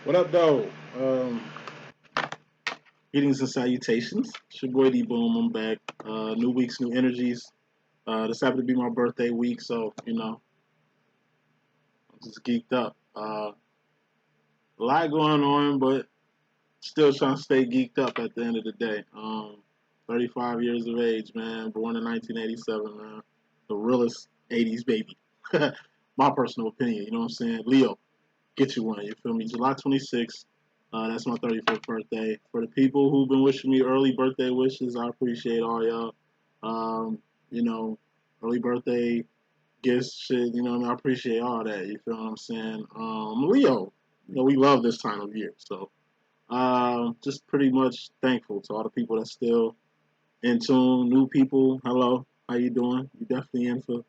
What up, though? Greetings and salutations. It's your boy D.Boom. I'm back. New weeks, new energies. This happened to be my birthday week, so I'm just geeked up. A lot going on, but still trying to stay geeked up at the end of the day. 35 years of age, man. Born in 1987, man. The realest 80s baby. My personal opinion, you know what I'm saying? Leo, get you one. You feel me? July 26th. That's my 35th birthday. For the people who've been wishing me early birthday wishes, I appreciate all y'all. Early birthday gifts, shit. I appreciate all that. You feel what I'm saying? Leo, we love this time of year, so just pretty much thankful to all the people that's still in tune. New people, hello, how you doing? You definitely in for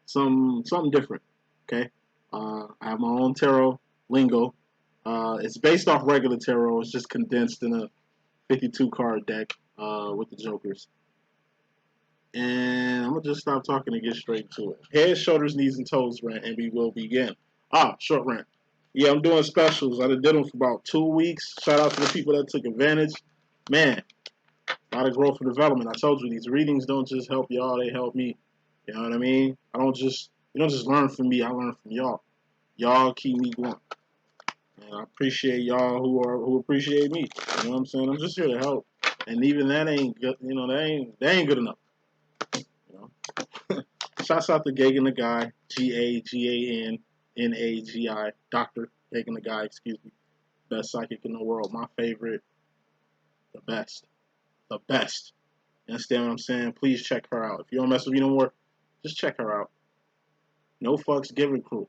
something different. Okay, I have my own tarot lingo. It's based off regular tarot. It's just condensed in a 52 card deck with the jokers. And I'm gonna just stop talking and get straight to it. Head, shoulders, knees, and toes rant, and we will begin. Short rant. Yeah, I'm doing specials. I did them for about 2 weeks. Shout out to the people that took advantage. Man, a lot of growth and development. I told you these readings don't just help y'all; they help me. You know what I mean? You don't just learn from me. I learn from y'all. Y'all keep me going. And I appreciate y'all who appreciate me. You know what I'm saying? I'm just here to help. And even that ain't good. That ain't good enough. You know. Shouts out to Gagan the Guy, GAGANNAGI, Doctor Gagan the Guy. Excuse me. Best psychic in the world. My favorite. The best. The best. You understand what I'm saying? Please check her out. If you don't mess with me no more, just check her out. No fucks given crew.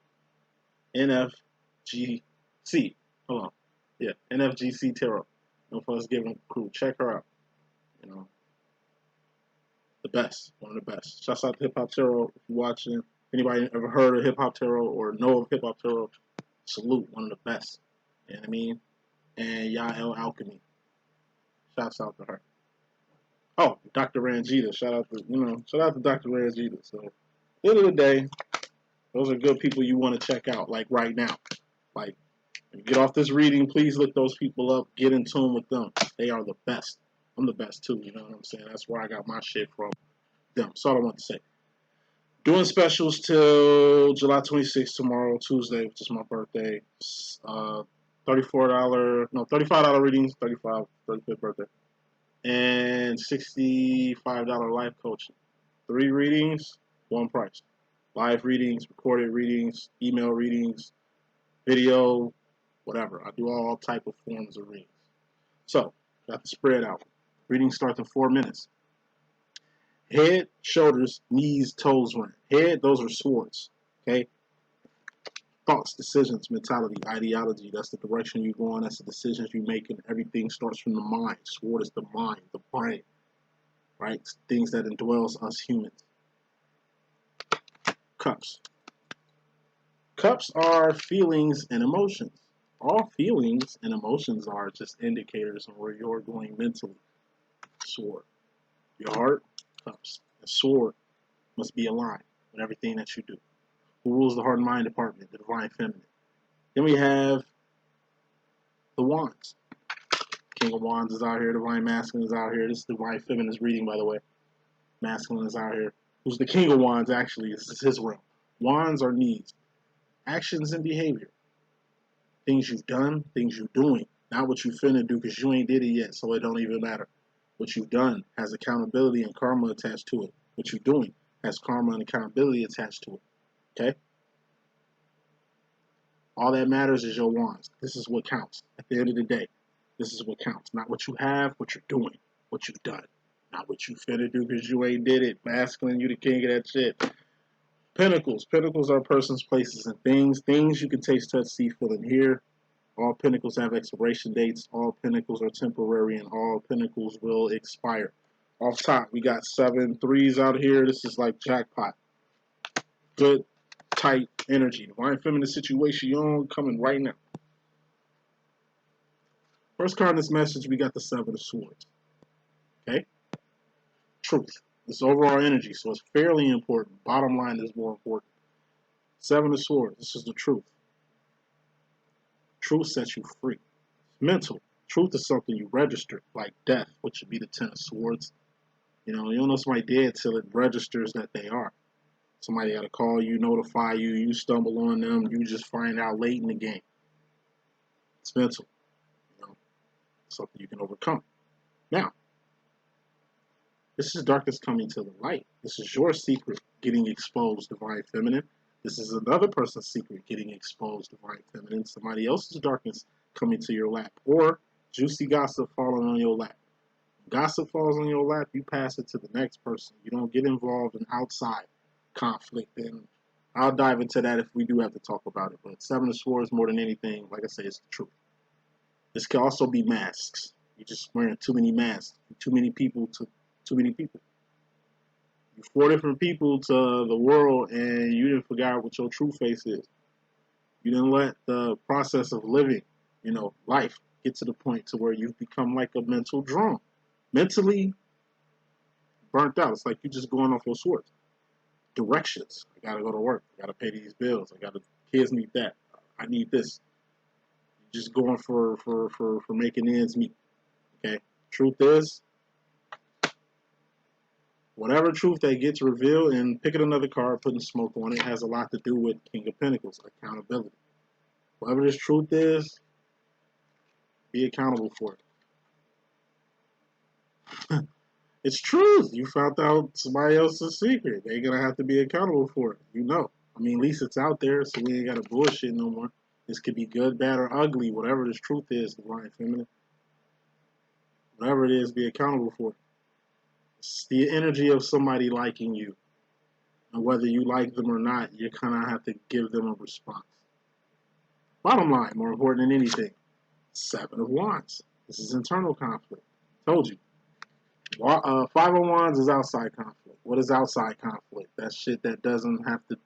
NFGC. Hold on. Yeah, NFGC Tarot. No fucks given crew. Check her out. The best. One of the best. Shouts out to Hip Hop Tarot if you're watching. Anybody ever heard of Hip Hop Tarot or know of Hip Hop Tarot? Salute. One of the best. You know what I mean? And Yael Alchemy. Shouts out to her. Oh, Dr. Rangita. Shout out to Dr. Rangita. So, at the end of the day, those are good people you want to check out, like right now. Like, when you get off this reading, please look those people up. Get in tune with them. They are the best. I'm the best too, you know what I'm saying? That's where I got my shit from them. That's all I want to say. Doing specials till July 26th tomorrow, Tuesday, which is my birthday. $35 readings, 35th birthday. And $65 life coaching. 3 readings, 1 price. Live readings, recorded readings, email readings, video, whatever. I do all type of forms of readings. So, got the spread out. Reading starts in 4 minutes. Head, shoulders, knees, toes run. Head, those are swords. Okay? Thoughts, decisions, mentality, ideology. That's the direction you're going. That's the decisions you make. And everything starts from the mind. Sword is the mind, the brain. Right? It's things that indwells us humans. Cups. Cups are feelings and emotions. All feelings and emotions are just indicators of where you're going mentally. Sword. Your heart, cups. The sword must be aligned with everything that you do. Who rules the heart and mind department? The divine feminine. Then we have the wands. King of Wands is out here. Divine masculine is out here. This is divine feminine's reading, by the way. Masculine is out here. Who's the king of wands, actually? This is his realm. Wands are needs. Actions and behavior. Things you've done, things you're doing. Not what you finna do because you ain't did it yet, so it don't even matter. What you've done has accountability and karma attached to it. What you're doing has karma and accountability attached to it. Okay? All that matters is your wands. This is what counts. At the end of the day, this is what counts. Not what you have, what you're doing, what you've done. Not what you finna do because you ain't did it. Masculine, you the king of that shit. Pentacles. Pentacles are persons, places, and things. Things you can taste, touch, see, feel, and hear. All pentacles have expiration dates. All pentacles are temporary, and all pentacles will expire. Off top, we got 7 threes out here. This is like jackpot. Good, tight energy. Divine feminine situation, you're coming right now. First card in this message, we got the 7 of swords. Okay? Truth. This overall energy, so it's fairly important. Bottom line is more important. 7 of swords. This is the truth. Truth sets you free. Mental. Truth is something you register, like death, which would be the Ten of Swords. You don't know somebody dead till it registers that they are. Somebody got to call you, notify you, you stumble on them, you just find out late in the game. It's mental. Something you can overcome. Now, this is darkness coming to the light. This is your secret getting exposed, Divine Feminine. This is another person's secret getting exposed, Divine Feminine. Somebody else's darkness coming to your lap. Or juicy gossip falling on your lap. Gossip falls on your lap, you pass it to the next person. You don't get involved in outside conflict. And I'll dive into that if we do have to talk about it. But Seven of Swords, more than anything, like I say, it's the truth. This can also be masks. You're just wearing too many masks. Too many people to too many people. You're 4 different people to the world, and you didn't figure out what your true face is. You didn't let the process of living, life, get to the point to where you've become like a mental drone. Mentally burnt out. It's like you're just going off your swords. Directions. I gotta go to work. I gotta pay these bills. Kids need that. I need this. You're just going for making ends meet. Okay? Truth is, whatever truth that gets revealed, and picking another card, putting smoke on it, has a lot to do with King of Pentacles, accountability. Whatever this truth is, be accountable for it. It's truth. You found out somebody else's secret. They're going to have to be accountable for it. I mean, at least it's out there, so we ain't got to bullshit no more. This could be good, bad, or ugly. Whatever this truth is, Divine Feminine. Whatever it is, be accountable for it. It's the energy of somebody liking you. And whether you like them or not, you kind of have to give them a response. Bottom line, more important than anything, 7 of Wands. This is internal conflict. Told you. 5 of Wands is outside conflict. What is outside conflict? That's shit that doesn't have to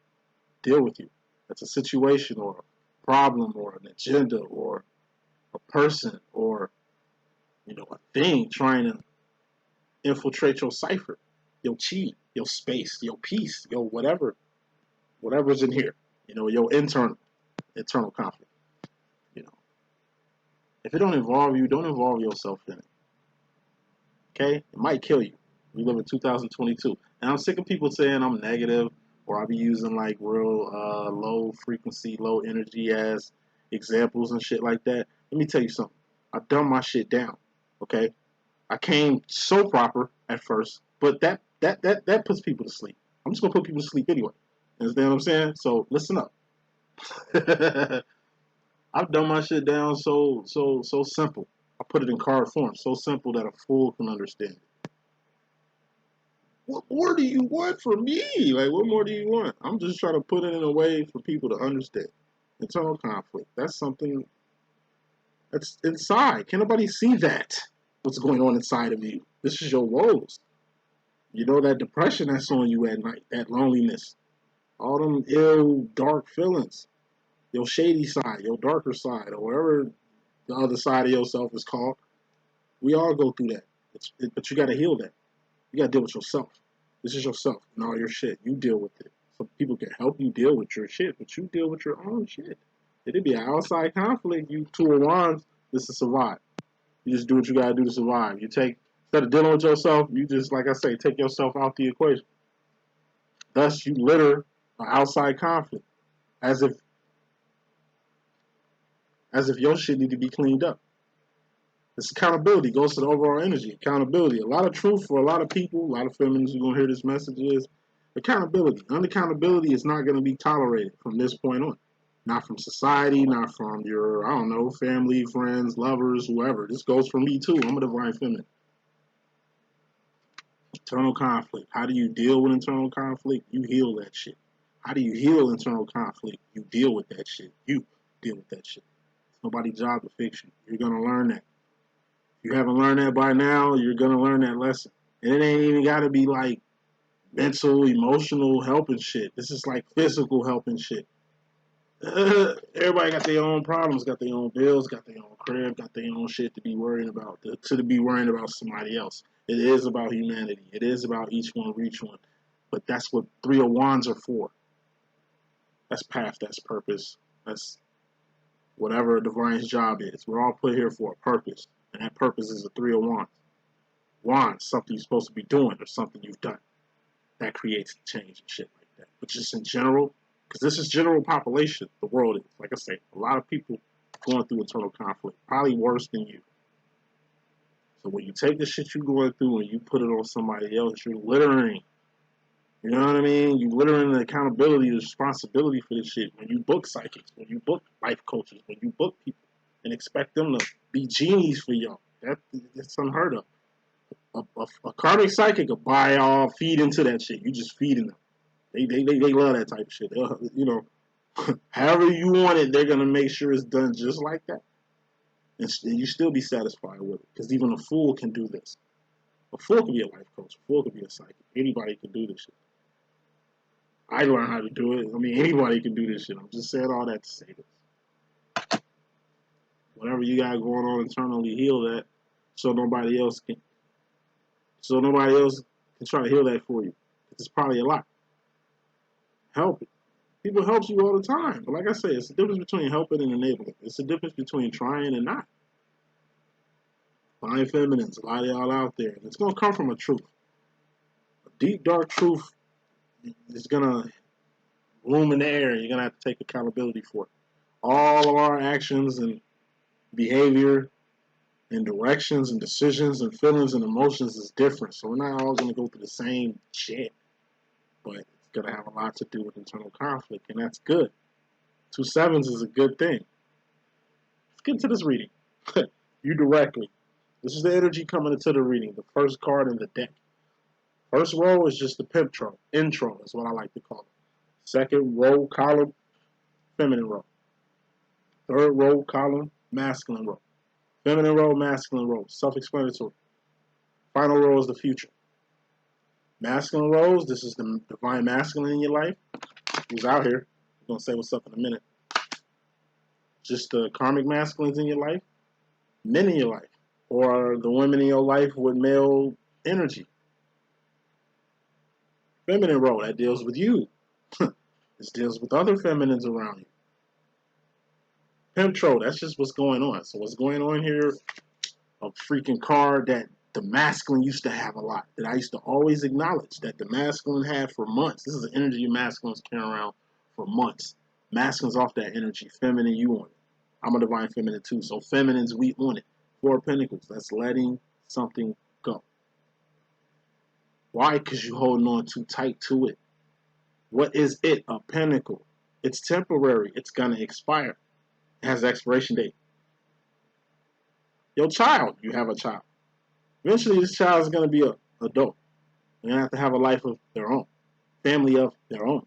deal with you. That's a situation or a problem or an agenda or a person or, a thing trying to infiltrate your cipher, your chi, your space, your peace, your whatever's in here. Your internal conflict. If it don't involve you, don't involve yourself in it. Okay? It might kill you. We live in 2022. And I'm sick of people saying I'm negative or I'll be using like real low frequency, low energy as examples and shit like that. Let me tell you something. I dumbed my shit down. Okay? I came so proper at first, but that puts people to sleep. I'm just gonna put people to sleep anyway. You understand what I'm saying? So listen up. I've done my shit down so simple. I put it in card form, so simple that a fool can understand it. What more do you want from me? Like, what more do you want? I'm just trying to put it in a way for people to understand. Internal conflict. That's something that's inside. Can nobody see that? What's going on inside of you? This is your woes. That depression that's on you at night, that loneliness, all them ill, dark feelings, your shady side, your darker side, or whatever the other side of yourself is called. We all go through that. But you got to heal that. You got to deal with yourself. This is yourself and all your shit. You deal with it. Some people can help you deal with your shit, but you deal with your own shit. It'd be an outside conflict. You 2 of Wands, this is survive. You just do what you got to do to survive. Instead of dealing with yourself, you just, like I say, take yourself out the equation. Thus, you litter an outside conflict as if your shit need to be cleaned up. This accountability goes to the overall energy. Accountability. A lot of truth for a lot of people, a lot of feminists who are going to hear this message is accountability. Unaccountability is not going to be tolerated from this point on. Not from society, not from your, family, friends, lovers, whoever. This goes for me too. I'm a divine feminine. Internal conflict. How do you deal with internal conflict? You heal that shit. How do you heal internal conflict? You deal with that shit. You deal with that shit. It's nobody's job to fix you. You're going to learn that. If you haven't learned that by now, you're going to learn that lesson. And it ain't even got to be like mental, emotional help and shit. This is like physical help and shit. Everybody got their own problems, got their own bills, got their own crib, got their own shit to be worrying about, to be worrying about somebody else. It is about humanity. It is about each one reach one. But that's what 3 of Wands are for. That's path, that's purpose. That's whatever a divine's job is. We're all put here for a purpose, and that purpose is a three of wands. Wands, something you're supposed to be doing or something you've done. That creates change and shit like that. But just in general, because this is general population, the world is. Like I say, a lot of people going through internal conflict, probably worse than you. So when you take the shit you're going through and you put it on somebody else, you're littering. You know what I mean? You littering the accountability, the responsibility for this shit. When you book psychics, when you book life coaches, when you book people and expect them to be genies for y'all, that's unheard of. A karmic psychic will buy all, feed into that shit. You just feeding them. They love that type of shit. You know, however you want it, they're gonna make sure it's done just like that, and you still be satisfied with it. Because even a fool can do this. A fool can be a life coach. A fool can be a psychic. Anybody can do this shit. I learned how to do it. I mean, anybody can do this shit. I'm just saying all that to say this. Whatever you got going on internally, heal that, so nobody else can. So nobody else can try to heal that for you. It's probably a lot. Help it. People help you all the time. But like I say, it's the difference between helping and enabling. It's the difference between trying and not. Fine feminines, a lot of y'all out there. And it's going to come from a truth. A deep, dark truth is going to loom in the air, and you're going to have to take accountability for it. All of our actions and behavior and directions and decisions and feelings and emotions is different. So we're not all going to go through the same shit. But it's going to have a lot to do with internal conflict, and that's good. 2 sevens is a good thing. Let's get into this reading. You directly. This is the energy coming into the reading, the first card in the deck. First row is just the intro is what I like to call it. Second row column, feminine row. Third row column, masculine row. Feminine row, masculine row. Self-explanatory. Final row is the future. Masculine rows, this is the divine masculine in your life. Who's out here? I'm going to say what's up in a minute. Just the karmic masculines in your life. Men in your life. Or the women in your life with male energy. Feminine row, that deals with you. This deals with other feminines around you. Pentro, that's just what's going on. So what's going on here, a freaking card that the masculine used to have a lot, that I used to always acknowledge, that the masculine had for months. This is the energy masculines carry around for months. Masculine's off that energy. Feminine, you on it. I'm a divine feminine too. So feminines, we on it. 4 of Pentacles, that's letting something go. Why? Because you're holding on too tight to it. What is it? A pentacle. It's temporary. It's going to expire. It has an expiration date. Your child, you have a child. Eventually, this child is going to be an adult. They're going to have to have a life of their own. Family of their own.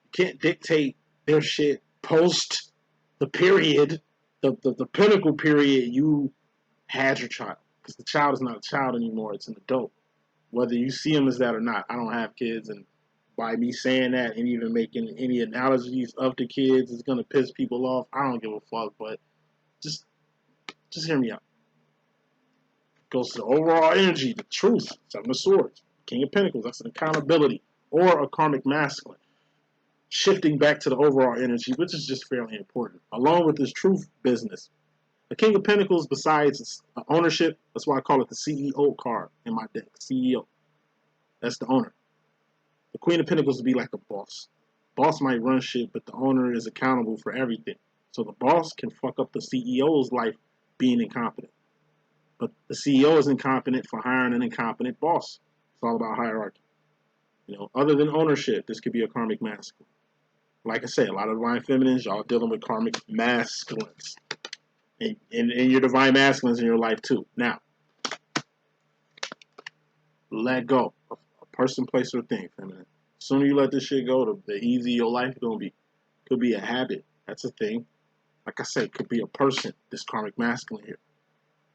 You can't dictate their shit post the period, the pinnacle period you had your child. Because the child is not a child anymore. It's an adult. Whether you see them as that or not. I don't have kids, and by me saying that and even making any analogies of the kids is going to piss people off. I don't give a fuck, but just hear me out. It goes to the overall energy, the truth, 7 of Swords, King of Pentacles, that's an accountability, or a karmic masculine. Shifting back to the overall energy, which is just fairly important. Along with this truth business, the King of Pentacles, besides ownership, that's why I call it the CEO card in my deck, CEO. That's the owner. The Queen of Pentacles would be like a boss. Boss might run shit, but the owner is accountable for everything. So the boss can fuck up the CEO's life being incompetent. But the CEO is incompetent for hiring an incompetent boss. It's all about hierarchy. You know, other than ownership, this could be a karmic masculine. Like I say, a lot of divine feminines, y'all dealing with karmic masculines. And your divine masculines in your life too. Now, let go of a person, place, or thing, feminine. The sooner you let this shit go, the easier your life is gonna be. Could be a habit. That's a thing. Like I said, could be a person, this karmic masculine here.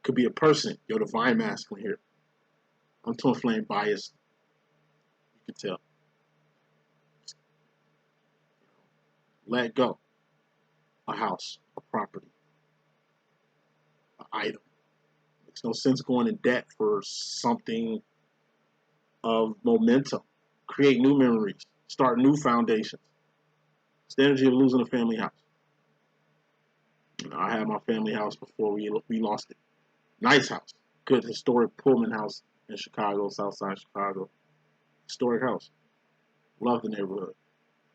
Could be a person, your divine masculine here. I'm twin flame biased. You can tell. Let go. A house, a property, an item. Makes no sense going in debt for something of momentum. Create new memories. Start new foundations. It's the energy of losing a family house. You know, I had my family house before we lost it. Nice house, good historic Pullman house in Chicago, Southside Chicago. Historic house. Love the neighborhood.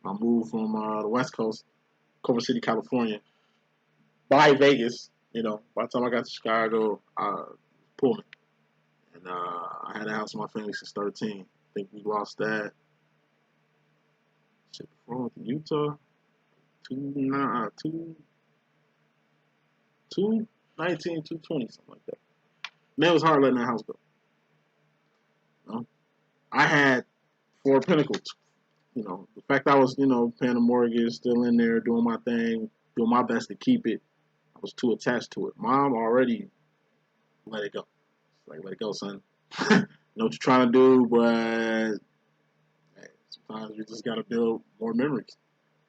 I moved from the West Coast, Culver City, California, by Vegas. You know, by the time I got to Chicago, Pullman, and I had a house with my family since 13. I think we lost that. Shit, before I went to Utah, 219, 220, something like that. Man, it was hard letting that house go. You know? I had four pinnacles. You know, the fact I was, you know, paying a mortgage, still in there, doing my thing, doing my best to keep it. I was too attached to it. Mom already let it go. It's like, let it go, son. Know what you're trying to do, but hey, sometimes you just gotta build more memories.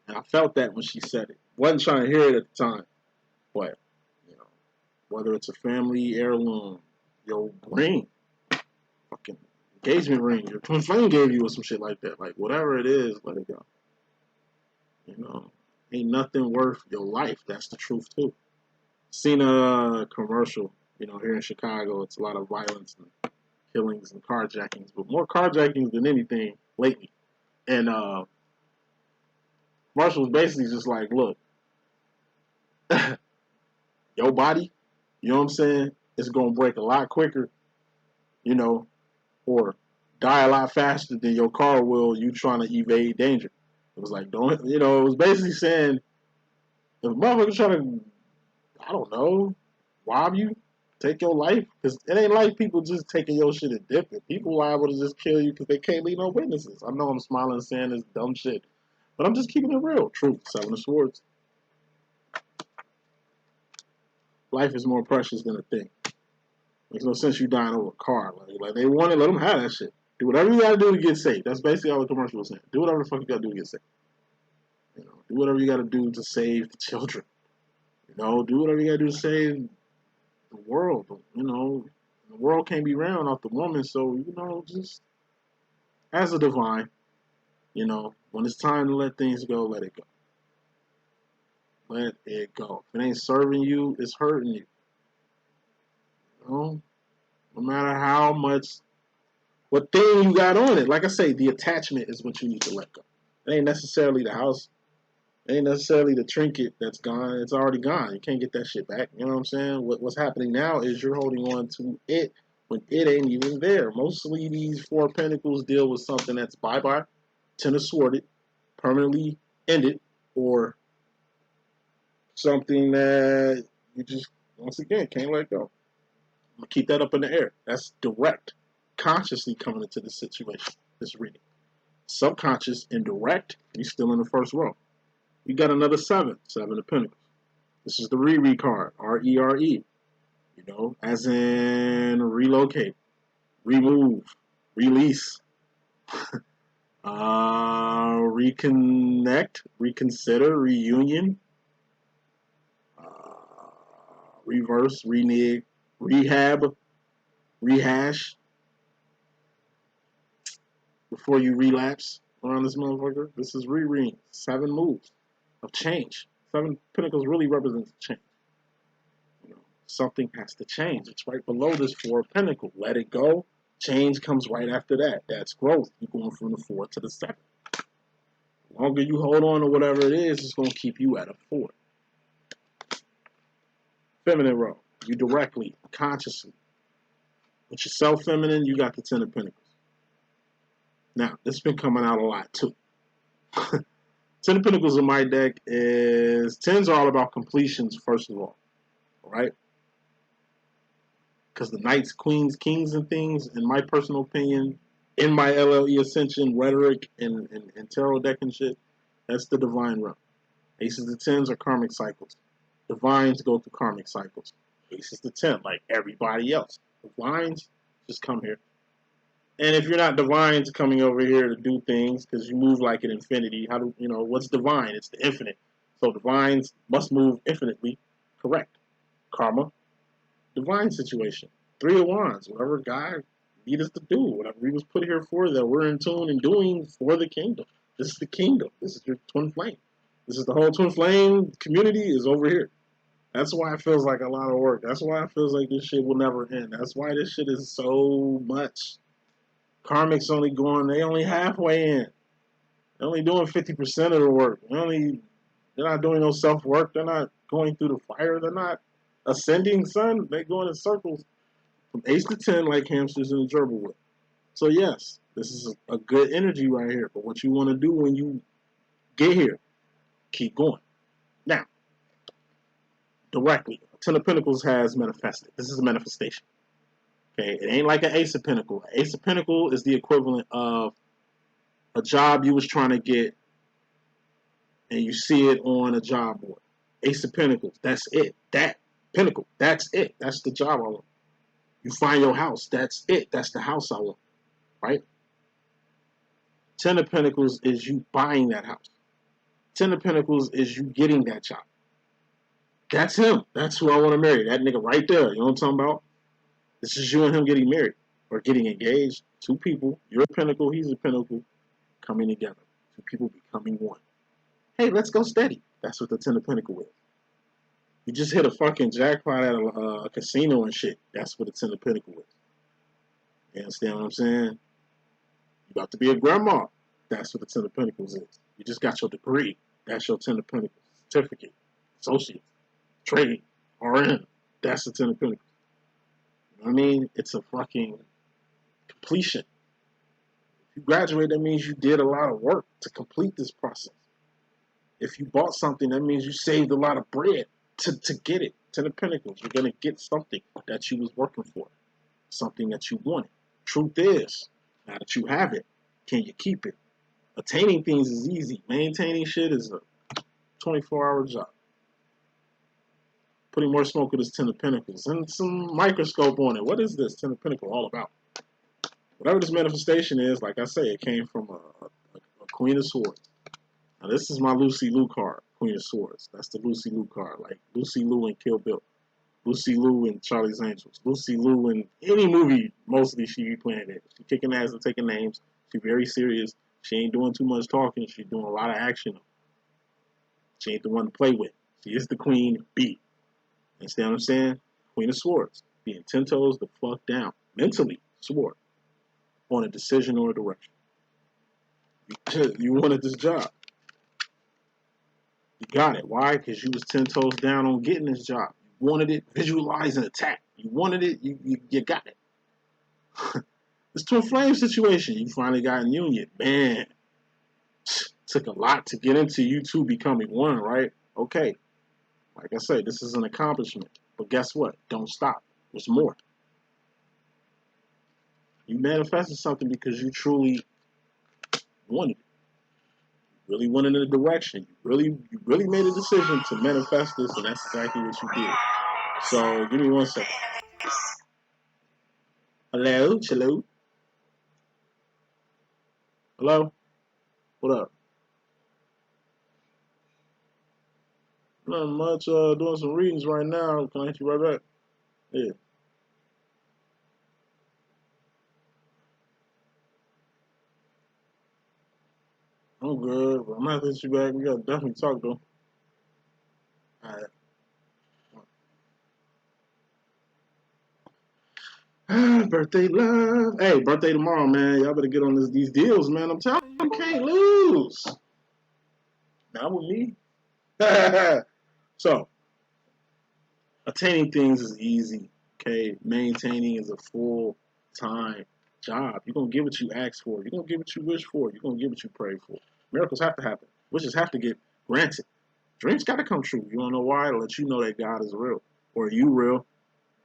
And I felt that when she said it. Wasn't trying to hear it at the time, but you know, whether it's a family heirloom, your ring, fucking engagement ring, your twin flame gave you or some shit like that. Like whatever it is, let it go. You know, ain't nothing worth your life. That's the truth too. Seen a commercial, you know, here in Chicago. It's a lot of violence and killings and carjackings, but more carjackings than anything lately. And Marshall's basically just like, look, your body, you know what I'm saying, it's gonna break a lot quicker, you know, or die a lot faster than your car will you trying to evade danger. It was like, don't, you know, it was basically saying, if a motherfucker trying to, I don't know, rob you, take your life, because it ain't like people just taking your shit and dipping. People liable to just kill you because they can't leave no witnesses. I know I'm smiling and saying this dumb shit, but I'm just keeping it real. Truth, Seven of Swords. Life is more precious than a thing. Makes no sense you dying over a car. Like they want it, let them have that shit. Do whatever you gotta do to get safe. That's basically all the commercial was saying. Do whatever the fuck you gotta do to get safe. You know, do whatever you gotta do to save the children. You know, do whatever you gotta do to save the world. You know, the world can't be ran off the woman, so you know, just as a divine, you know, when it's time to let things go, let it go. Let it go. If it ain't serving you, it's hurting you. You know, no matter how much, what thing you got on it. Like I say, the attachment is what you need to let go. It ain't necessarily the house. It ain't necessarily the trinket that's gone. It's already gone. You can't get that shit back. You know what I'm saying? What's happening now is you're holding on to it when it ain't even there. Mostly these four pentacles deal with something that's bye-bye, ten of sworded, permanently ended, or something that you just, once again, can't let go. I'm going to keep that up in the air. That's direct, consciously coming into this situation, this reading. Subconscious, indirect, you're still in the first row. You got another seven of pentacles. This is the re card, R-E-R-E. You know, as in relocate, remove, release, reconnect, reconsider, reunion, reverse, renege, rehab, rehash, before you relapse around this motherfucker. This is rereading. 7 moves of change. 7 Pentacles really represents change. You know, something has to change. It's right below this 4 Pentacles. Let it go. Change comes right after that. That's growth. You're going from the 4 to the 7. The longer you hold on to whatever it is, it's going to keep you at a 4. Feminine row. You directly, consciously. With yourself feminine, you got the 10 of Pentacles. Now, this has been coming out a lot too. 10 of Pentacles in my deck is, 10s are all about completions, first of all. Right? Because the knights, queens, kings, and things, in my personal opinion, in my LLE.Ascension rhetoric and tarot deck and shit, that's the divine realm. Aces to 10s are karmic cycles. Divines go through karmic cycles. Aces to 10, like everybody else. Divines just come here. And if you're not divine to coming over here to do things, because you move like an infinity, how do you know what's divine? It's the infinite. So divines must move infinitely. Correct. Karma. Divine situation. 3 of Wands. Whatever God need us to do. Whatever we was put here for, that we're in tune and doing for the kingdom. This is the kingdom. This is your twin flame. This is the whole twin flame community is over here. That's why it feels like a lot of work. That's why it feels like this shit will never end. That's why this shit is so much. Karmic's only going, they only halfway in. They're only doing 50% of the work. They're not doing no self work. They're not going through the fire. They're not ascending, son. They're going in circles from ace to 10 like hamsters in a gerbil whip. So, yes, this is a good energy right here. But what you want to do when you get here, keep going. Now, directly, Ten of Pentacles has manifested. This is a manifestation. Okay, it ain't like an Ace of Pentacles. Ace of Pentacles is the equivalent of a job you was trying to get and you see it on a job board. Ace of Pentacles, that's it. That Pentacle, that's it. That's the job I want. You find your house, that's it. That's the house I want, right? Ten of Pentacles is you buying that house. Ten of Pentacles is you getting that job. That's him. That's who I want to marry. That nigga right there. You know what I'm talking about? This is you and him getting married or getting engaged. Two people. You're a Pentacle, he's a Pentacle, coming together. Two people becoming one. Hey, let's go steady. That's what the Ten of Pentacles is. You just hit a fucking jackpot at a casino and shit. That's what the Ten of Pentacles is. You understand what I'm saying? You about to be a grandma. That's what the Ten of Pentacles is. You just got your degree. That's your Ten of Pentacles. Certificate. Associate. Trade. RN. That's the Ten of Pentacles. You know what I mean? It's a fucking completion. If you graduate, that means you did a lot of work to complete this process. If you bought something, that means you saved a lot of bread to get it. Ten of Pentacles. You're going to get something that you was working for. Something that you wanted. Truth is, now that you have it, can you keep it? Attaining things is easy. Maintaining shit is a 24-hour job. Putting more smoke with this Ten of Pentacles and some microscope on it. What is this Ten of Pentacles all about? Whatever this manifestation is, like I say, it came from a Queen of Swords. Now this is my Lucy Liu card, Queen of Swords. That's the Lucy Liu card, like Lucy Liu in Kill Bill. Lucy Liu in Charlie's Angels. Lucy Liu in any movie, mostly she be playing it. She kicking ass and taking names. She very serious. She ain't doing too much talking. She doing a lot of action. She ain't the one to play with. She is the queen bee. Understand what I'm saying? Queen of Swords. Being 10 toes the fuck down. Mentally, sword. On a decision or a direction. You wanted this job. You got it. Why? Because you was 10 toes down on getting this job. You wanted it, visualize and attack. You wanted it, you got it. This twin flame situation, you finally got in union. Man, took a lot to get into you two becoming one, right? Okay. Like I said, this is an accomplishment. But guess what? Don't stop. There's more. You manifested something because you truly wanted it. You really went in a direction. You really made a decision to manifest this, and that's exactly what you did. So give me 1 second. Hello? Hello? Hello? What up? Not much. Doing some readings right now. Can I hit you right back? Yeah. I'm good, but I'm gonna have to hit you back. We gotta definitely talk though. Alright. Birthday love. Hey, birthday tomorrow, man. Y'all better get on these deals, man. I'm telling you, you can't lose. Not with me. So, attaining things is easy. Okay, maintaining is a full-time job. You're gonna get what you ask for. You're gonna get what you wish for. You're gonna get what you pray for. Miracles have to happen. Wishes have to get granted. Dreams gotta come true. You don't know why? To let you know that God is real, or you real.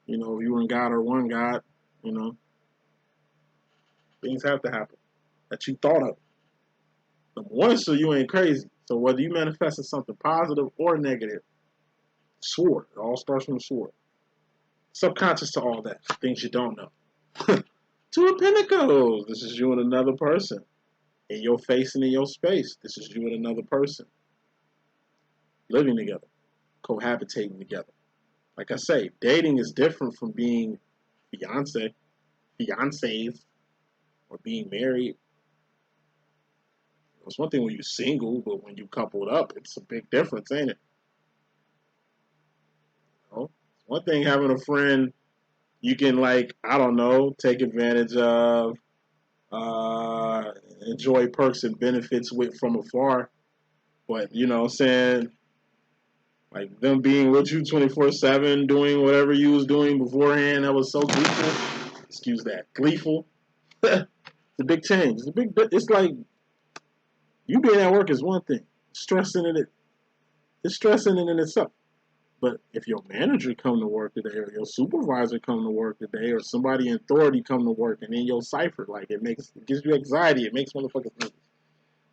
You know, if you and God are one God. You know, things have to happen that you thought of. Number one, so you ain't crazy. So whether you manifested something positive or negative, sword. It all starts from the sword. Subconscious to all that. Things you don't know. Two of Pentacles. This is you and another person. In your face and in your space. This is you and another person. Living together. Cohabitating together. Like I say, dating is different from being fiancés, or being married. It's one thing when you're single, but when you coupled up, it's a big difference, ain't it? One thing having a friend you can, like, I don't know, take advantage of, uh, enjoy perks and benefits with from afar. But you know what I'm saying, like them being with you 24/7, doing whatever you was doing beforehand, that was so gleeful. Excuse that, gleeful. It's a big change. It's a big. It's like you being at work is one thing. Stressing it, it's stressing it in itself. But if your manager come to work today, or your supervisor come to work today, or somebody in authority come to work, and then your cipher, like it gives you anxiety. It makes motherfuckers nervous.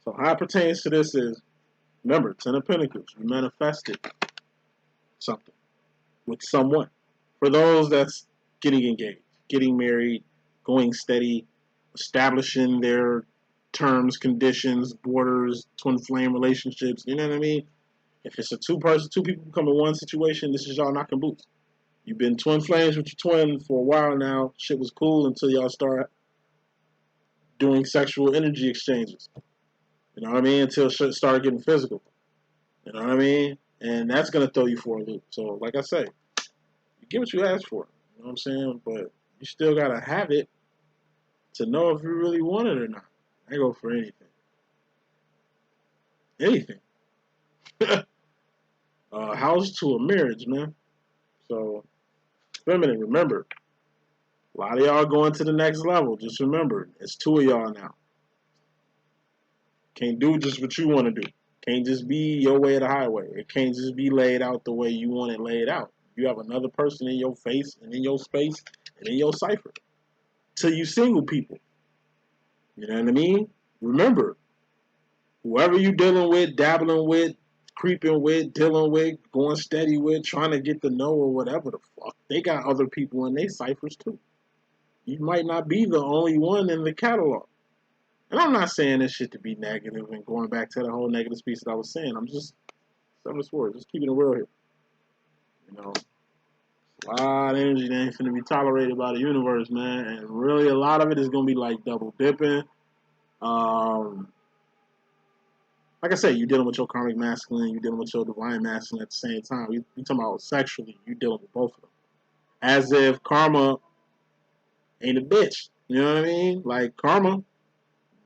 So how it pertains to this is, remember, Ten of Pentacles. You manifested something with someone. For those that's getting engaged, getting married, going steady, establishing their terms, conditions, borders, twin flame relationships. You know what I mean? If it's a two people come in one situation, this is y'all knocking boots. You've been twin flames with your twin for a while now. Shit was cool until y'all start doing sexual energy exchanges. You know what I mean? Until shit started getting physical. You know what I mean? And that's gonna throw you for a loop. So, like I say, you get what you ask for. You know what I'm saying? But you still gotta have it to know if you really want it or not. I go for anything. Anything. House to a marriage, man. So, feminine, remember, a lot of y'all going to the next level. Just remember, it's two of y'all now. Can't do just what you want to do. Can't just be your way of the highway. It can't just be laid out the way you want it laid out. You have another person in your face and in your space and in your cipher. Till you single people. You know what I mean? Remember, whoever you dealing with, dabbling with, creeping with, dealing with, going steady with, trying to get to know or whatever the fuck, they got other people in their ciphers too. You might not be the only one in the catalog. And I'm not saying this shit to be negative and going back to the whole negative speech that I was saying. I'm just seven of swords, just keeping it real here. You know, a lot of energy that ain't finna be tolerated by the universe, man. And really, a lot of it is gonna be like double dipping. Um, like I said, you're dealing with your karmic masculine, you're dealing with your divine masculine at the same time. You talking about sexually, you're dealing with both of them. As if karma ain't a bitch. You know what I mean? Like karma,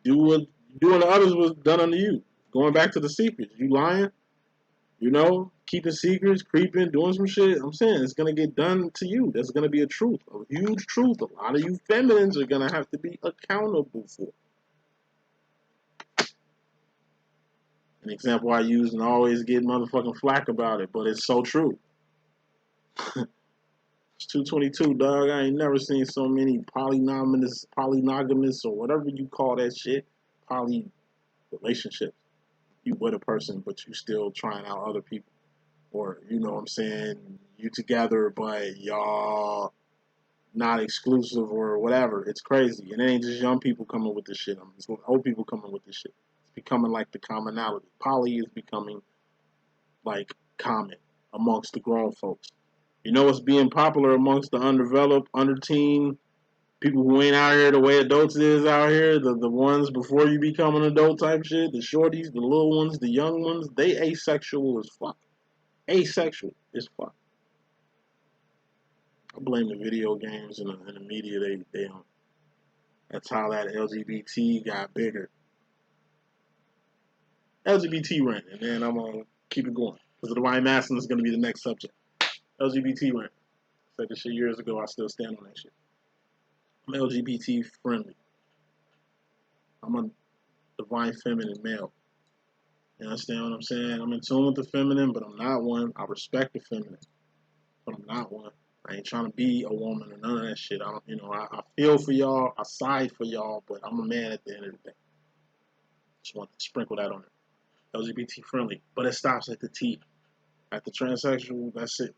doing the others was done unto you. Going back to the secrets, you lying, you know, keeping secrets, creeping, doing some shit. I'm saying it's gonna get done to you. That's gonna be a truth, a huge truth. A lot of you feminines are gonna have to be accountable for. An example I use and I always get motherfucking flack about it, but it's so true. It's 222, dog. I ain't never seen so many polygamous, or whatever you call that shit, poly relationships. You with a person, but you still trying out other people. Or, you know what I'm saying, you together, but y'all not exclusive or whatever. It's crazy. And it ain't just young people coming with this shit. I mean, it's old people coming with this shit. It's becoming like the commonality. Poly is becoming like common amongst the grown folks. You know what's being popular amongst the undeveloped, underteen people who ain't out here the way adults is out here, the ones before you become an adult type shit, the shorties, the little ones, the young ones, they asexual as fuck. Asexual as fuck. I blame the video games and the media. They That's how that LGBT got bigger. LGBT rant, and then I'm gonna keep it going because the divine masculine is gonna be the next subject. LGBT rant. I said this shit years ago. I still stand on that shit. I'm LGBT friendly. I'm a divine feminine male. You understand what I'm saying? I'm in tune with the feminine, but I'm not one. I respect the feminine, but I'm not one. I ain't trying to be a woman or none of that shit. I don't, I feel for y'all. I side for y'all, but I'm a man at the end of the day. Just want to sprinkle that on it. LGBT friendly, but it stops at the T. At the transsexual, that's it.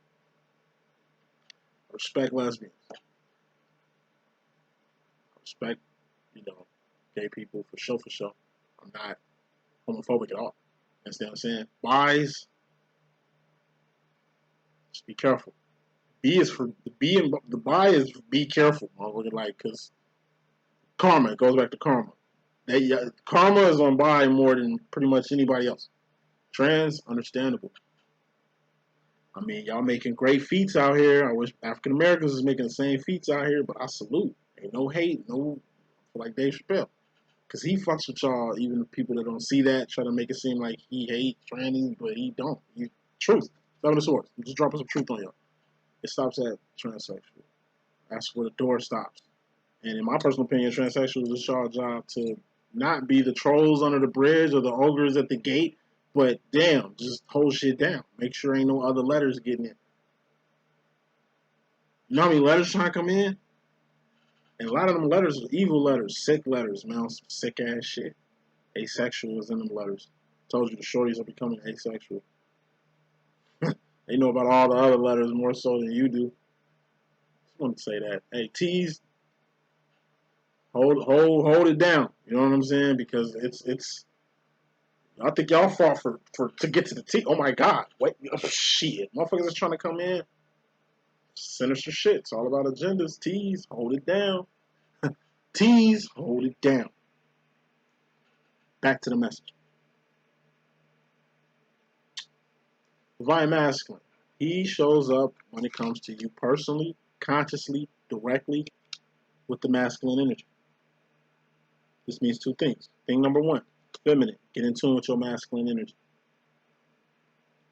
I respect lesbians. I respect, gay people for sure, for sure. I'm not homophobic at all. Understand what I'm saying? Bis, just be careful. B is for the B and the bi is be careful, motherfucker. Like, cause karma, it goes back to karma. Karma is on bi more than pretty much anybody else. Trans, understandable. I mean, y'all making great feats out here. I wish African Americans was making the same feats out here, but I salute. Ain't no hate, no like Dave Chappelle. Because he fucks with y'all, even the people that don't see that, try to make it seem like he hates trannies, but he don't. Truth. Seven of Swords. I'm just dropping some truth on y'all. It stops at transsexual. That's where the door stops. And in my personal opinion, transsexuals is y'all job to not be the trolls under the bridge or the ogres at the gate, but damn, just hold shit down. Make sure ain't no other letters getting in. You know how many letters trying to come in? And a lot of them letters are evil letters, sick letters, man, some sick ass shit. Asexual is in them letters. Told you the shorties are becoming asexual. They know about all the other letters more so than you do. Just want to say that. Hey, T's, hold it down. You know what I'm saying? Because it's. I think y'all fought for to get to the T. Oh my God! Wait, shit, motherfuckers are trying to come in. Sinister shit. It's all about agendas. T's, hold it down. T's, hold it down. Back to the message. Divine Masculine. He shows up when it comes to you personally, consciously, directly, with the masculine energy. This means two things. Thing number one, feminine. Get in tune with your masculine energy.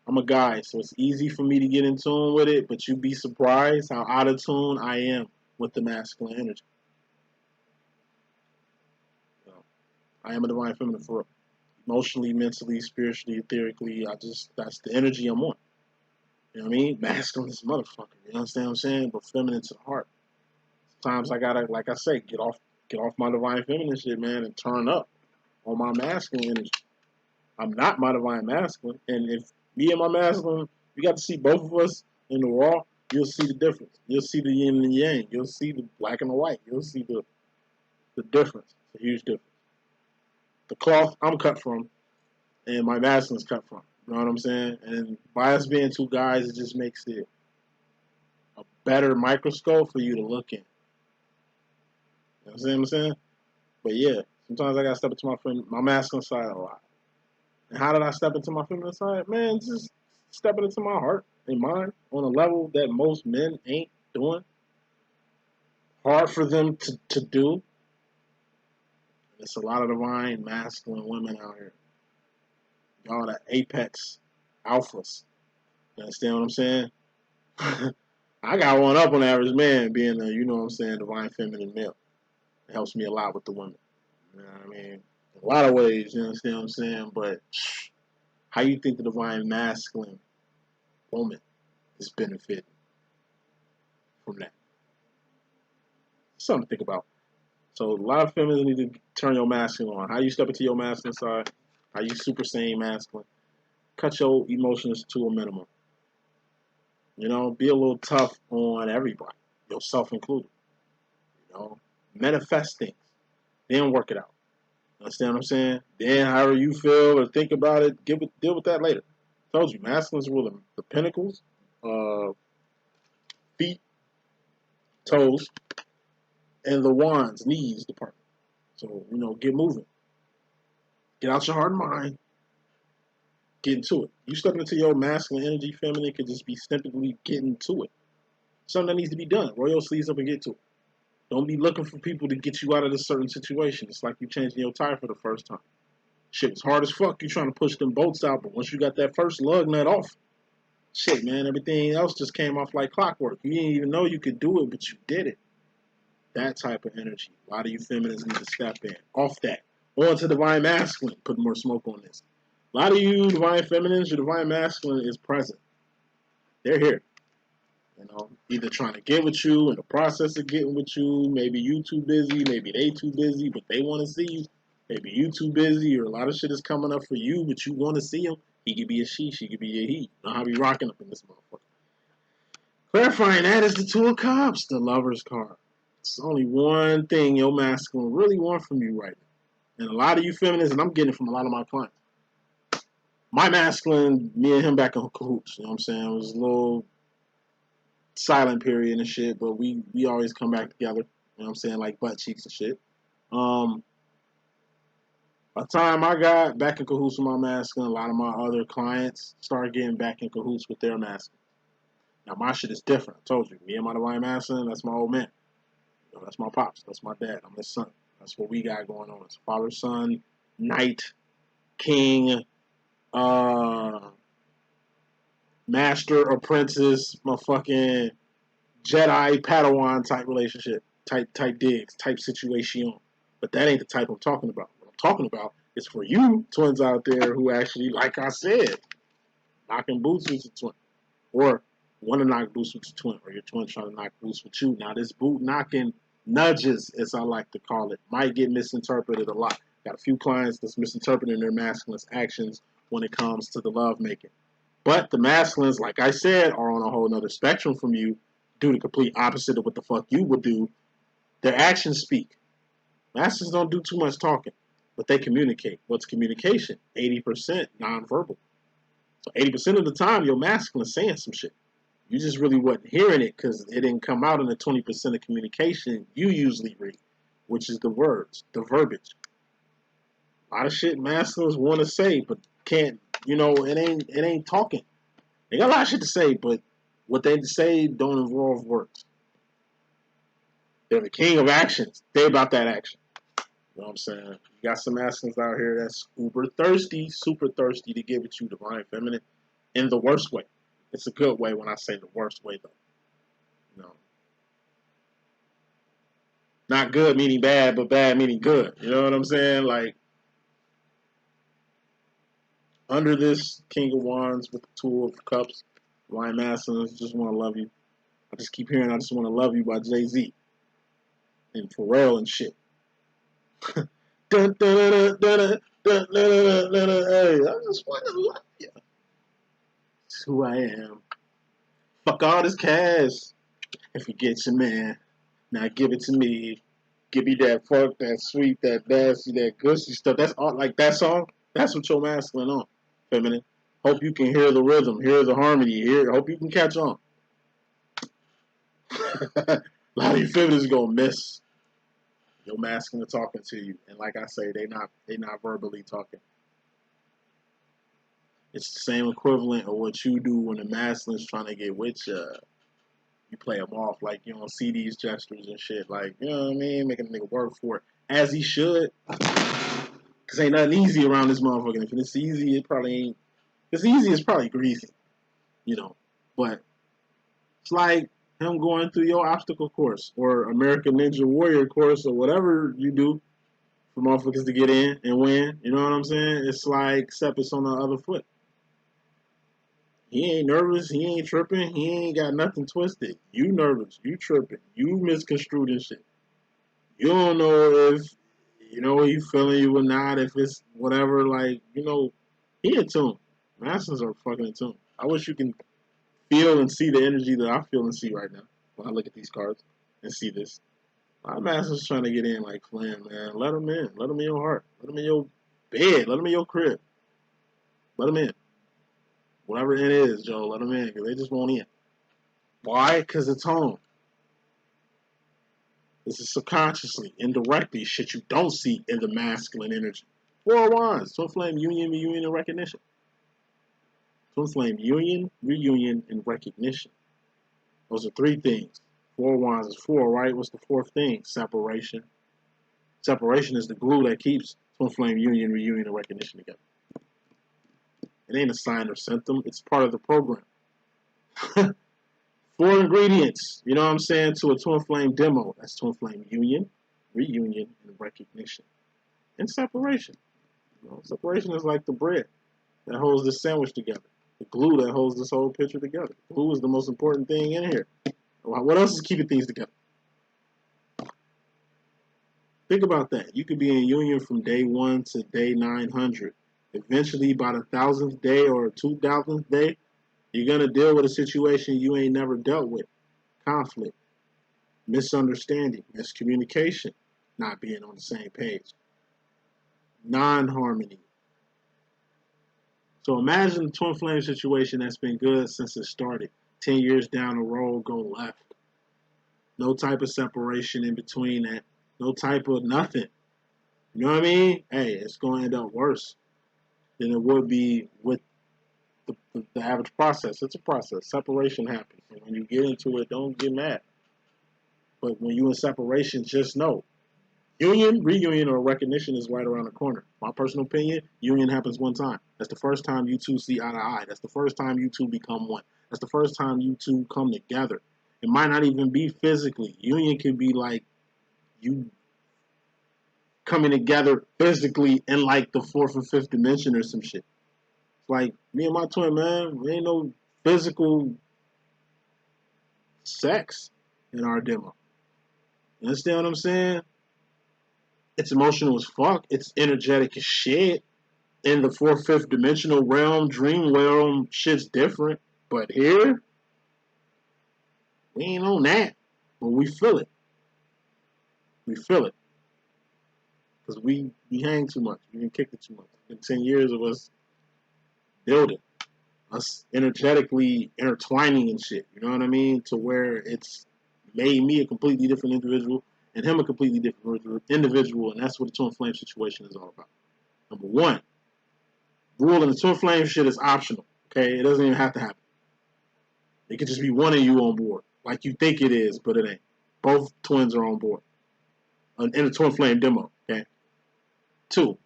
I'm a guy, so it's easy for me to get in tune with it, but you'd be surprised how out of tune I am with the masculine energy. You know, I am a divine feminine for real. Emotionally, mentally, spiritually, etherically, that's the energy I'm on. You know what I mean? Masculine is a motherfucker. You understand what I'm saying? But feminine to the heart. Sometimes I gotta, like I say, get off my divine feminine shit, man, and turn up on my masculine energy. I'm not my divine masculine, and if me and my masculine, you got to see both of us in the raw, you'll see the difference. You'll see the yin and yang. You'll see the black and the white. You'll see the difference. It's a huge difference. The cloth I'm cut from, and my masculine's cut from. You know what I'm saying? And by us being two guys, it just makes it a better microscope for you to look in. You know what I'm saying? But yeah, sometimes I gotta step into my masculine side a lot. And how did I step into my feminine side? Man, just stepping into my heart and mind on a level that most men ain't doing. Hard for them to do. There's a lot of divine masculine women out here. Y'all the apex alphas. You understand what I'm saying? I got one up on the average man being a, you know what I'm saying, divine feminine male. It helps me a lot with the women. You know what I mean? In a lot of ways, you understand what I'm saying? But how you think the divine masculine woman is benefiting from that? Something to think about. So a lot of feminists need to turn your masculine on. How you step into your masculine side? How you super saiyan masculine? Cut your emotions to a minimum. You know, be a little tough on everybody, yourself included. You know, manifest things, then work it out. Understand what I'm saying? Then, however you feel or think about it, deal with that later. I told you, masculines rule the pinnacles, feet, toes, and the wands, knees department. So, you know, get moving. Get out your heart and mind. Get into it. You stepping into your masculine energy, feminine could just be simply getting to it. Something that needs to be done. Roll your sleeves up and get to it. Don't be looking for people to get you out of this certain situation. It's like you changing your tire for the first time. Shit was hard as fuck. You trying to push them bolts out, but once you got that first lug nut off, shit, man, everything else just came off like clockwork. You didn't even know you could do it, but you did it. That type of energy. A lot of you feminists need to step in. Off that. On to divine masculine. Put more smoke on this. A lot of you divine feminines, your divine masculine is present. They're here. You know, either trying to get with you in the process of getting with you. Maybe you too busy. Maybe they too busy, but they want to see you. Maybe you too busy, or a lot of shit is coming up for you, but you want to see him. He could be a she could be a he. You know how we rocking up in this motherfucker. Clarifying that is the Two of Cups, the Lover's card. It's only one thing your masculine really want from you right now. And a lot of you feminists, and I'm getting it from a lot of my clients. My masculine, me and him back in cahoots. You know what I'm saying? It was a little silent period and shit, but we always come back together. You know what I'm saying? Like butt cheeks and shit. By the time I got back in cahoots with my masculine, a lot of my other clients started getting back in cahoots with their masculine. Now my shit is different. I told you, me and my divine masculine, that's my old man. You know, that's my pops. That's my dad. I'm his son. That's what we got going on. It's father, son, knight, king, master, apprentice, motherfucking Jedi, Padawan type relationship, type digs, type situation. But that ain't the type I'm talking about. What I'm talking about is for you twins out there who actually, like I said, knocking boots with your twin, or want to knock boots with your twin, or your twin trying to knock boots with you. Now this boot knocking nudges, as I like to call it, might get misinterpreted a lot. Got a few clients that's misinterpreting their masculine's actions when it comes to the love making. But the masculines, like I said, are on a whole nother spectrum from you, do the complete opposite of what the fuck you would do. Their actions speak. Masculines don't do too much talking, but they communicate. What's communication? 80% nonverbal. So 80% of the time, your masculine is saying some shit. You just really wasn't hearing it because it didn't come out in the 20% of communication you usually read, which is the words, the verbiage. A lot of shit masculines want to say, but can't. It ain't talking. They got a lot of shit to say, but what they say don't involve words. They're the king of actions. They about that action. You know what I'm saying? You got some masculines out here that's super thirsty to give it you divine feminine in the worst way. It's a good way when I say the worst way, though. No. Not good meaning bad, but bad meaning good. You know what I'm saying? Like, under this King of Wands with the Two of Cups, Divine Masculines, just want to love you. I just keep hearing I just want to love you by Jay-Z and Pharrell and shit. Dun, dun, dun, dun, dun, dun, dun, dun, dun, dun. Hey, I just want to love you. It's who I am. Fuck all this cash. If you get your man, now give it to me. Give me that funk, that sweet, that nasty, that gushy stuff. That's all. Like that song. That's what your masculine on, feminine. Hope you can hear the rhythm, hear the harmony. Hope you can catch on. A lot of you feminists gonna miss your masculine talking to you, and like I say, they not verbally talking. It's the same equivalent of what you do when the masculine's trying to get with you. You play them off like you don't see these gestures and shit. Like, you know what I mean? Making a nigga work for it. As he should. Because ain't nothing easy around this motherfucker. If it's easy, it probably ain't. If it's easy, it's probably greasy. You know. But it's like him going through your obstacle course or American Ninja Warrior course or whatever you do for motherfuckers to get in and win. You know what I'm saying? It's like, except it's on the other foot. He ain't nervous. He ain't tripping. He ain't got nothing twisted. You nervous. You tripping. You misconstrued and shit. You don't know if, he feeling you or not. If it's whatever, like, he in tune. Masters are fucking in tune. I wish you can feel and see the energy that I feel and see right now when I look at these cards and see this. My master's trying to get in like Flynn, man. Let him in. Let him in your heart. Let him in your bed. Let him in your crib. Let him in. Whatever it is, Joe, let them in, because they just won't in. Why? Because it's home. This is subconsciously, indirectly, shit you don't see in the masculine energy. Four of Wands, twin flame, union, reunion, and recognition. Twin flame, union, reunion, and recognition. Those are three things. Four of Wands is four, right? What's the fourth thing? Separation. Separation is the glue that keeps twin flame, union, reunion, and recognition together. It ain't a sign or symptom. It's part of the program. 4 ingredients, you know what I'm saying, to a twin flame demo. That's twin flame union, reunion, and recognition. And separation. Separation is like the bread that holds this sandwich together. The glue that holds this whole picture together. Glue is the most important thing in here. What else is keeping things together? Think about that. You could be in union from day 1 to day 900. Eventually, by the 1000th day or 2000th day, you're going to deal with a situation you ain't never dealt with. Conflict, misunderstanding, miscommunication, not being on the same page, non-harmony. So imagine the twin flame situation that's been good since it started. 10 years down the road, go left. No type of separation in between that. No type of nothing. You know what I mean? Hey, it's going to end up worse than it would be with the average process. It's a process. Separation happens. And when you get into it, don't get mad. But when you in separation, just know. Union, reunion, or recognition is right around the corner. My personal opinion, union happens one time. That's the first time you two see eye to eye. That's the first time you two become one. That's the first time you two come together. It might not even be physically. Union can be like you coming together physically in like the fourth or fifth dimension or some shit. It's like me and my twin, man, there ain't no physical sex in our demo. You understand what I'm saying? It's emotional as fuck. It's energetic as shit. In the fourth, fifth dimensional realm, dream realm, shit's different. But here, we ain't on that. But we feel it. We feel it. Because we hang too much. We didn't kick it too much. In 10 years of us building. Us energetically intertwining and shit. You know what I mean? To where it's made me a completely different individual and him a completely different individual. And that's what the twin flame situation is all about. Number one, rule in the twin flame shit is optional. Okay? It doesn't even have to happen. It could just be one of you on board. Like you think it is, but it ain't. Both twins are on board. In a twin flame demo. Okay? 2,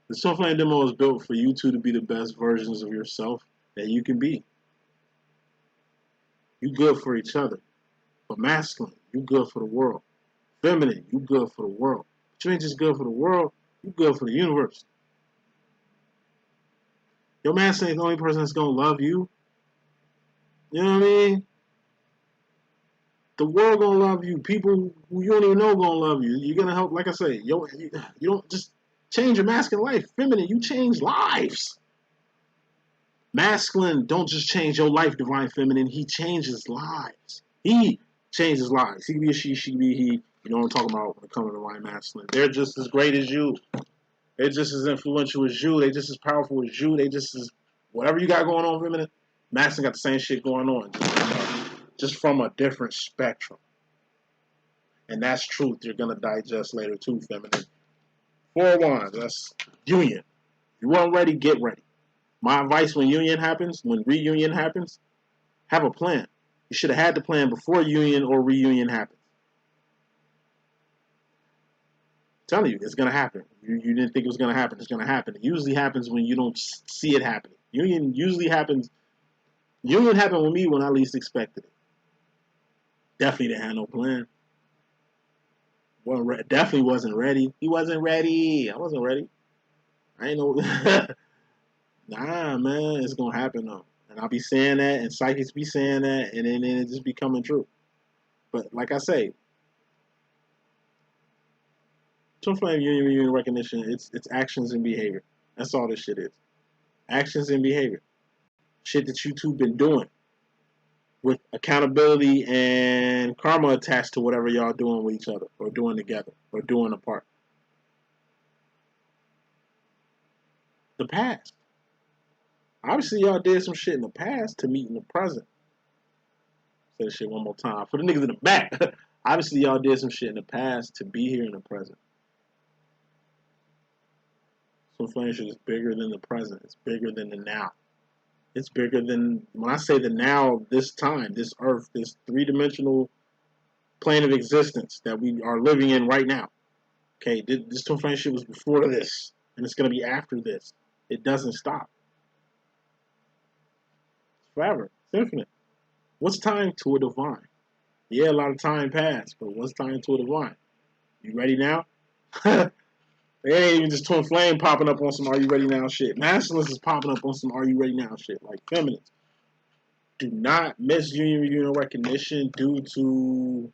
the twin flame demo is built for you two to be the best versions of yourself that you can be. You good for each other. But masculine, you good for the world. Feminine, you good for the world. But you ain't just good for the world, you good for the universe. Your masculine ain't the only person that's gonna love you. You know what I mean? The world gonna love you. People who you don't even know gonna love you. You're gonna help, like I say, you don't just change your masculine life. Feminine, you change lives. Masculine don't just change your life, divine feminine. He changes lives. He changes lives. He can be a she can be he. You know what I'm talking about when it comes to divine masculine. They're just as great as you. They're just as influential as you. They're just as powerful as you. They just as whatever you got going on, feminine. Masculine got the same shit going on, just from a different spectrum. And that's truth. You're gonna digest later too, feminine. 4 wands. That's union. If you weren't ready, get ready. My advice when union happens, when reunion happens, have a plan. You should have had the plan before union or reunion happens. I'm telling you, it's going to happen. You didn't think it was going to happen. It's going to happen. It usually happens when you don't see it happening. Union usually happens. Union happened with me when I least expected it. Definitely didn't have no plan. Definitely wasn't ready. He wasn't ready. I wasn't ready. I ain't know. Nah, man, it's going to happen though. And I'll be saying that, and psychics be saying that, and then it just be coming true. But like I say, twin flame union recognition, it's actions and behavior. That's all this shit is. Actions and behavior. Shit that you two been doing. With accountability and karma attached to whatever y'all doing with each other, or doing together, or doing apart. The past. Obviously, y'all did some shit in the past to meet in the present. Say this shit one more time. For the niggas in the back. Obviously, y'all did some shit in the past to be here in the present. So flame shit is bigger than the present. It's bigger than the now. It's bigger than, when I say the now, this time, this earth, this 3-dimensional plane of existence that we are living in right now. Okay, this twin flame shit was before this, and it's going to be after this. It doesn't stop. It's forever. It's infinite. What's time to a divine? Yeah, a lot of time passed, but what's time to a divine? You ready now? It ain't even just twin flame popping up on some "Are you ready now?" shit. Masculines is popping up on some "Are you ready now?" shit. Like feminines, do not miss union recognition due to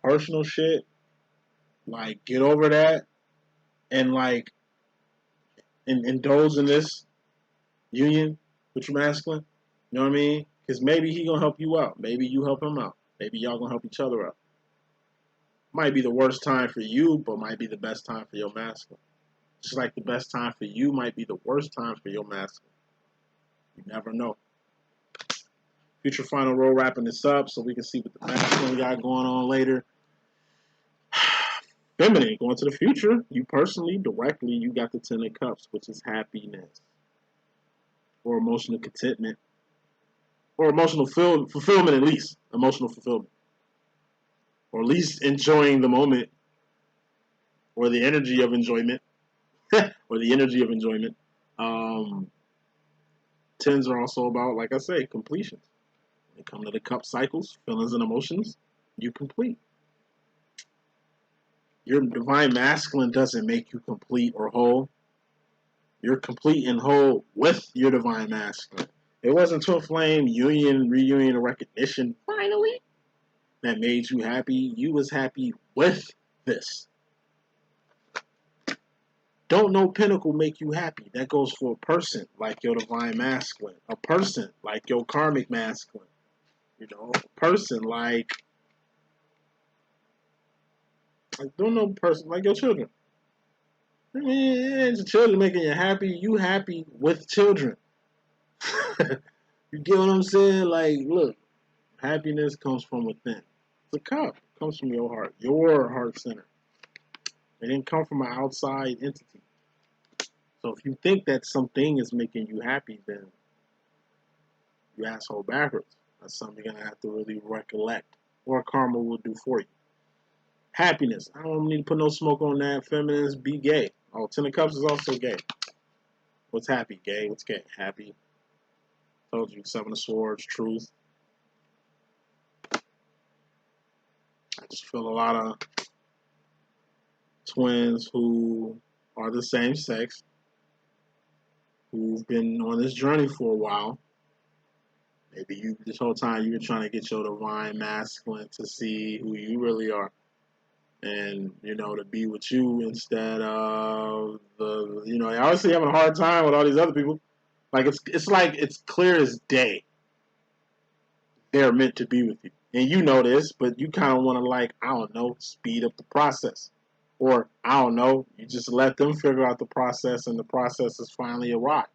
personal shit. Like, get over that and like indulge in this union with your masculine. You know what I mean? Because maybe he gonna help you out. Maybe you help him out. Maybe y'all gonna help each other out. Might be the worst time for you, but might be the best time for your masculine. Just like the best time for you might be the worst time for your masculine. You never know. Future final roll wrapping this up so we can see what the masculine got going on later. Feminine, going to the future. You personally, directly, you got the 10 of Cups, which is happiness. or emotional contentment, or emotional fulfillment, at least emotional fulfillment, or at least enjoying the moment, or the energy of enjoyment, or the energy of enjoyment. Um, Tens are also about, like I say, completions. When it comes to the cup cycles, feelings and emotions, you complete. Your divine masculine doesn't make you complete or whole. You're complete and whole with your divine masculine. It wasn't twin flame union, reunion, or recognition finally that made you happy. You was happy with this. Don't no pinnacle make you happy. That goes for a person like your divine masculine, a person like your karmic masculine, a person like don't know person like your children. I mean, your children making you happy. You happy with children. You get what I'm saying? Like, look, happiness comes from within. The cup comes from your heart center. It didn't come from an outside entity. So if you think that something is making you happy, then you asshole backwards. That's something you're gonna have to really recollect, or karma will do for you. Happiness. I don't need to put no smoke on that. Feminines be gay. Oh, Ten of Cups is also gay. What's happy? Gay. What's gay? Happy. Told you. Seven of Swords. Truth. I just feel a lot of twins who are the same sex, who've been on this journey for a while. Maybe you this whole time you've been trying to get your divine masculine to see who you really are, and to be with you instead of obviously having a hard time with all these other people. Like it's clear as day they're meant to be with you, and you know this, but you kind of want to I don't know, speed up the process, or I don't know, you just let them figure out the process, and the process is finally arrived.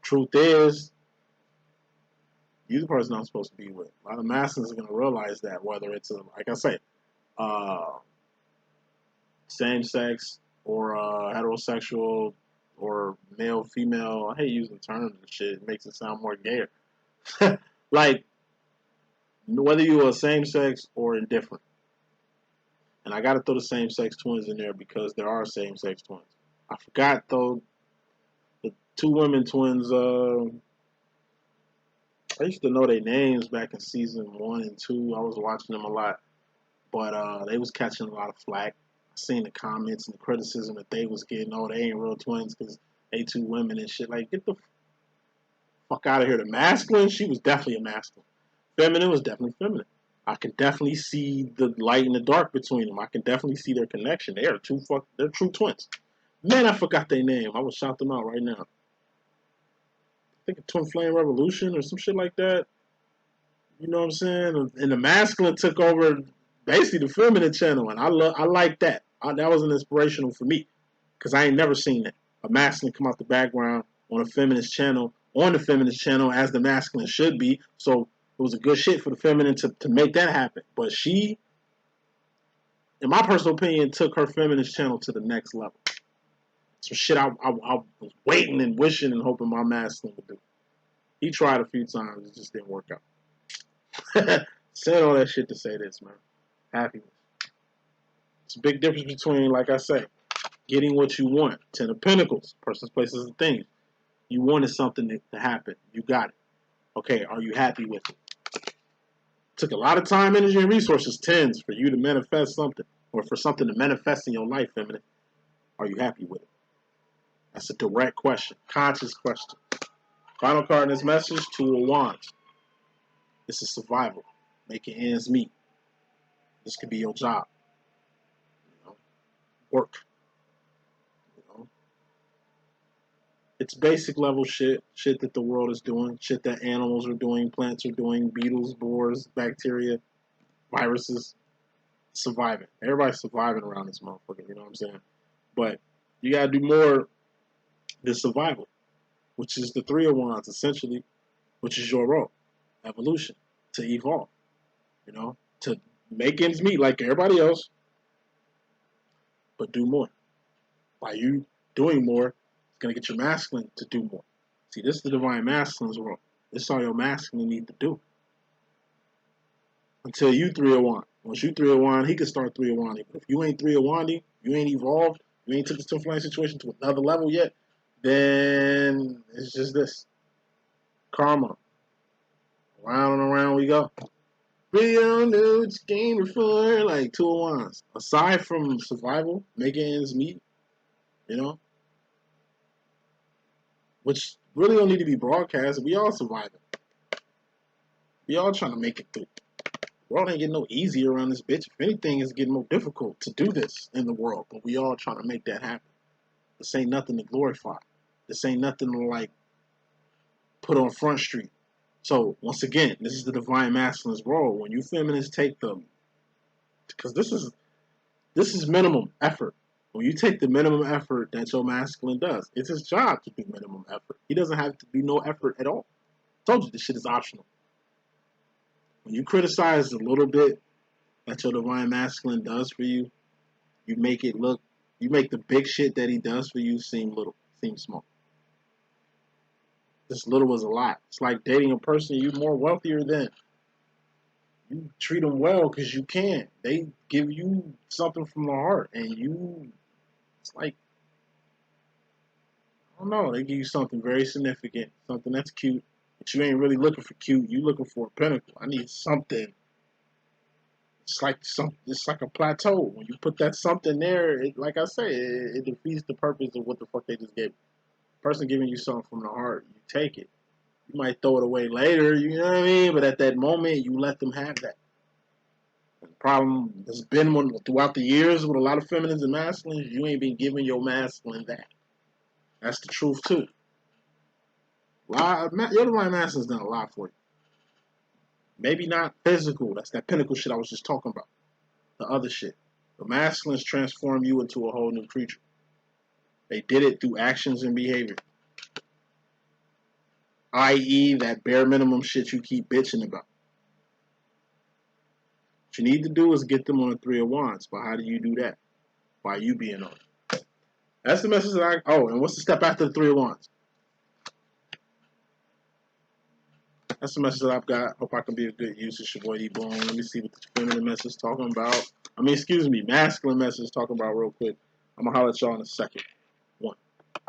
Truth is, you're the person I'm supposed to be with. A lot of masculines are going to realize that, whether it's like I say, uh, same sex or heterosexual or male, female. I hate using terms and shit. It makes it sound more gayer. Like, whether you're same sex or indifferent. And I got to throw the same sex twins in there because there are same sex twins. I forgot, though, the two women twins. I used to know their names back in season 1 and 2. I was watching them a lot. But they was catching a lot of flack. I seen the comments and the criticism that they was getting. Oh, they ain't real twins because they two women and shit. Like, get the fuck out of here. The masculine, she was definitely a masculine. Feminine was definitely feminine. I can definitely see the light and the dark between them. I can definitely see their connection. They're true twins. Man, I forgot their name. I will shout them out right now. I think a Twin Flame Revolution or some shit like that. You know what I'm saying? And the masculine took over basically the feminine channel, and I like that. That was an inspirational for me because I ain't never seen that. A masculine come out the background on a feminist channel, as the masculine should be. So it was a good shit for the feminine to make that happen. But she, in my personal opinion, took her feminist channel to the next level. Some shit I was waiting and wishing and hoping my masculine would do. He tried a few times, it just didn't work out. Said all that shit to say this, man. Happiness. It's a big difference between, like I say, getting what you want. Ten of Pentacles, persons, places, and things. You wanted something to happen. You got it. Okay, are you happy with it? Took a lot of time, energy, and resources, tens, for you to manifest something, or for something to manifest in your life, feminine. Are you happy with it? That's a direct question, conscious question. Final card in this message, Two of Wands. This is survival, making ends meet. This could be your job. Work. It's basic level shit that the world is doing, shit that animals are doing, plants are doing, beetles, boars, bacteria, viruses, surviving. Everybody's surviving around this motherfucker, you know what I'm saying? But you gotta do more than survival, which is the Three of Wands, essentially, which is your role. Evolution. To evolve. To make ends meet like everybody else, but do more. By you doing more, it's gonna get your masculine to do more. See, this is the divine masculine's world. This is all your masculine need to do. Until you 301. Once you 301, he can start 301. If you ain't 301, you ain't evolved, you ain't took the twin flame situation to another level yet, then it's just this. Karma. Round and around we go. We all know it's game before, like 201s. Aside from survival, making ends meet, you know, which really don't need to be broadcast. We all surviving. We all trying to make it through. The world ain't getting no easier around this bitch. If anything, it's getting more difficult to do this in the world. But we all trying to make that happen. This ain't nothing to glorify. This ain't nothing to like put on Front Street. So once again, this is the divine masculine's role. When you feminists take them, because this is minimum effort. When you take the minimum effort that your masculine does, it's his job to do minimum effort. He doesn't have to do no effort at all. I told you this shit is optional. When you criticize the little bit that your divine masculine does for you, you make the big shit that he does for you seem little, seem small. This little is a lot. It's like dating a person you're more wealthier than. You treat them well because you can. They give you something from the heart, and it's like, I don't know, they give you something very significant, something that's cute, but you ain't really looking for cute. You looking for a pinnacle. I need something. It's like a plateau. When you put that something there, like I say, it defeats the purpose of what the fuck they just gave. Person giving you something from the heart, you take it. You might throw it away later, you know what I mean? But at that moment, you let them have that. The problem has been throughout the years with a lot of feminines and masculines, you ain't been giving your masculine that. That's the truth too. Your divine masculine's done a lot for you. Maybe not physical. That's that pinnacle shit I was just talking about. The other shit. The masculines transform you into a whole new creature. They did it through actions and behavior. I.e., that bare minimum shit you keep bitching about. What you need to do is get them on a 3 of Wands. But how do you do that? By you being on it. That's the message that and what's the step after the 3 of Wands? That's the message that I've got. Hope I can be a good use. It's your boy D.Boom. Let me see what the feminine message is talking about. Masculine message is talking about real quick. I'm going to holler at y'all in a second.